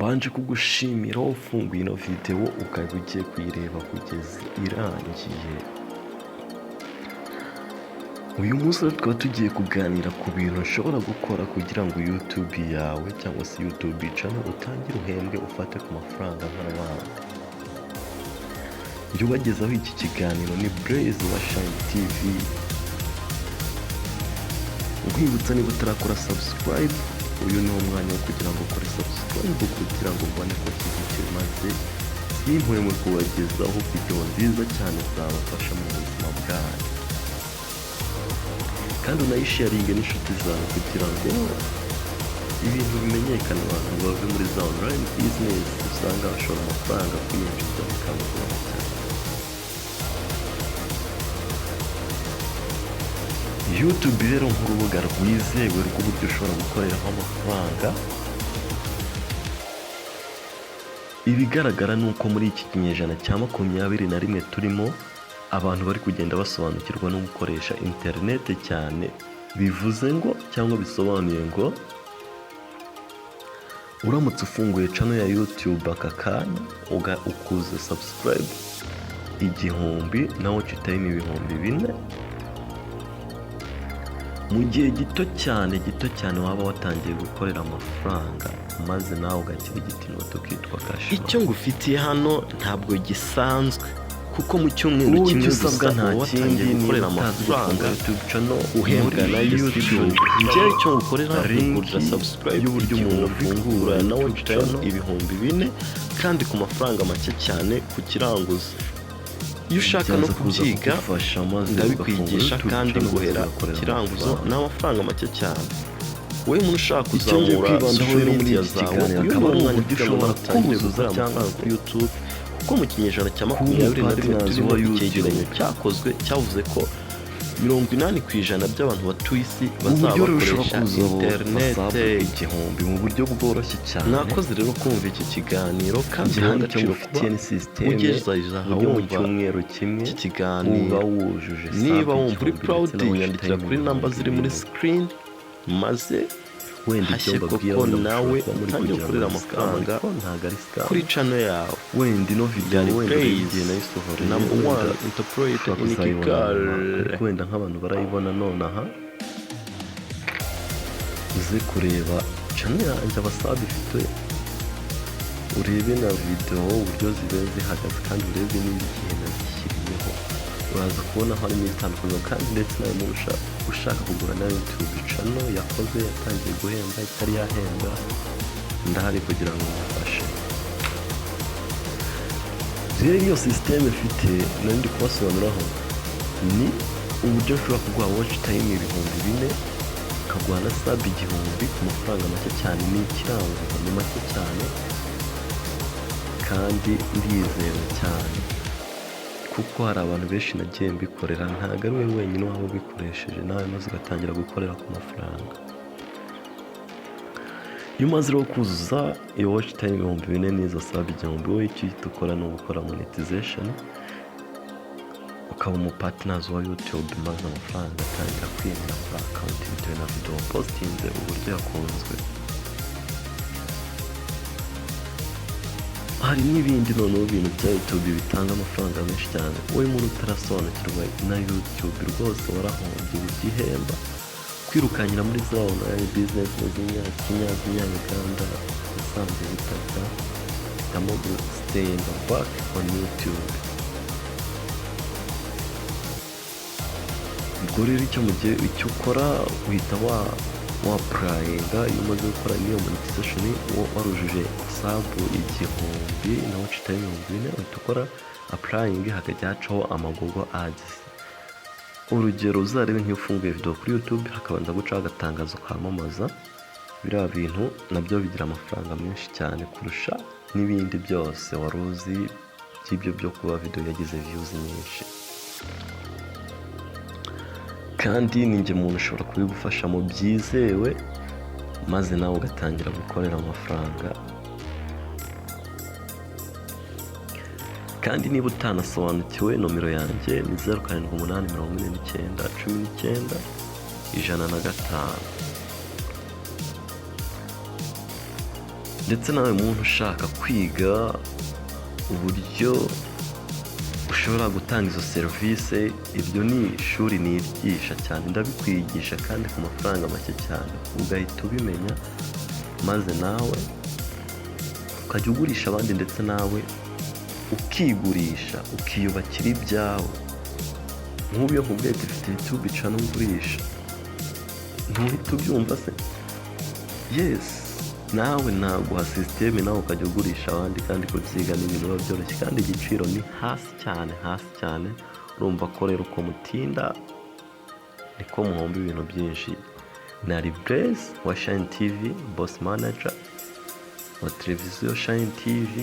mbanje kugushimira ufunguye ino video ukaba ugiye kuyireba kugeza irangiye. Uyu munsi tukaba tugiye kuganira ku bintu ushobora gukora kugira ngo YouTube yawe cyangwa se YouTube channel utangire uhembwe ufate ku mafaranga nk'abandi. Njye ubagezaho iki kiganiro ni Blaze wa Shine TV. Nkwibutsa niba utarakora subscribe, uyu ni umwanya wo kugira ngo ukore subscribe kugira ngo ubone ko kugiciro maze simpwemwe kubagezaho video nziza cyane zabafasha mu buzima bwanyu. Kandi unayisharinge n'inshuti zawe kugira ngo ibintu bimenyekane, abantu bave muri za online business usanga bashora amafaranga kwinjiza bikabagora cyane. YouTube rero nk'urubuga rwizewe rw'uburyo ushobora gukoreraho amafaranga. Ibigaragara ni uko muri iki kinyejana cya 21 turimo abantu bari kugenda basobanukirwa no gukoresha internet cyane. Bivuze ngo cyangwa bisobanuye ngo uramutse ufunguye channel ya YouTube aka kanya ukuze subscribe 1000 na watch time 4,000 mu gihe gito cyane waba watangiye gukorera amafaranga maze nawe ugakira igitino tukitwa kashi. Icyo ngufitiye hano ntabwo gisanzwe kuko mu cyumweru kimwe usabwa nta kindi gukorera amafaranga YouTube channel uhembwa na YouTube. Njye cyo gukorera kugura subscribe y'uburyo umuntu afungura na watch time 4,000 kandi ku mafaranga make cyane ku kiranguzo. Iyo ushaka no kubyiga ndabikwigisha kandi nguhera ku kiranguzo n'amafaranga make cyane. Wowe umuntu ushaka kuzamura social media zawe akaba ari umwanya ushobora kuzuza amafaranga kuri YouTube kuko mu kinyejana cya 21 turimo icyegeranyo cyakozwe cyavuze ko 80% by'abantu batuye isi bazabakoresha internet igihumbi mu buryo bworoshye cyane. Nakoze rero kumva iki kiganiro kandi n'agaciro ufitiye ni system ugeza mu cyumweru kimwe iki kiganiro wujuje. Niba wumva uri proud yandikira kuri number ziri muri screen maze wenda icyo mbabwira nawe utangiye gukorera amafaranga kuri channel yawe. Wenda ino video wenda igihe nayisohora number 1 interpret inikigal wenda nk'abantu barayibona nonaha uze kureba channel yanjye abasabi ifite urebe na video uburyo zibe zihagaze kandi urebe n'igihe nazishyiriyeho uraza kubona harimo itandukanye kandi ndetse nawe umuntu ushaka kugura na YouTube channel yakoze yatangiye guhemba itari yahemba ndahari kugira ngo mufashe. Rero iyo system ifite nandi kubasobanuraho ni uburyo ushobora kuguha watch time 4,000 kaguha na sub 1000 ku mafaranga make cyane. Ni ikiranguzo ni make cyane kandi ndizewe cyane kuko hari abantu benshi nagiye mbikorera. Ntabwo ari wowe wenyine waba ubikoresheje, nawe maze ugatangira gukorera ku mafaranga. Iyo umaze rero kuzuza iyo watch time 4,000 n'izo sub 1000 wowe icyo uhita ukora ni ugukora monetization ukaba umupartners wa YouTube maze amafaranga atangira kwinjira kuri account bitewe na video postinze uburyo yakunzwe. Hari n'ibindi noneho ibintu bya YouTube bitanga amafaranga menshi cyane. Wowe muri utarasobanukirwa na YouTube rwose warahombye ugihemba kwirukanyira muri za online business Kenya, Uganda, usanzwe bitaka hitamo stay and work on YouTube. Ubwo rero icyo ukora uhita wapurayinga. Iyo umaze gukora niyo monetization warujuje sub 1000 na watch time 4,000 uhita ukora applying hakajya hacaho amagogo ads. Urugero uzarebe nk'iyo ufunguye video kuri YouTube hakabanza gucaho agatangazo kamamaza. Biriya bintu nabyo bigira amafaranga menshi cyane kurusha n'ibindi byose wari uzi by'ibyo byo kuba video yagize views nyinshi. Kandi ninjye umuntu ushobora kubigufashamo byizewe maze nawe ugatangira gukorera amafaranga. Kandi niba utanasobanukiwe nomero yanjye ni 07881919 105. ndetse nawe muntu ushaka kwiga uburyo ushobora gutanga izo serivisi, ibyo ni ishuri nigisha cyane, ndabikwigisha kandi ku mafaranga make cyane, ugahita ubimenya maze nawe ukajya ugurisha abandi ndetse nawe ukigurisha, ukiyubakira ibyawe. Nk'ubu iyo nkubwiye dufite YouTube channel ngurisha, ntuhita ubyumva se? Yes, nawe naguha system nawe ukajya ugurisha abandi, kandi kubyiga ni ibintu biba byoroshye kandi igiciro ni hasi cyane. Urumva ko rero uko mutinda niko muhomba ibintu byinshi. Nari Blaze wa Shine TV, boss manager wa televiziyo Shine TV.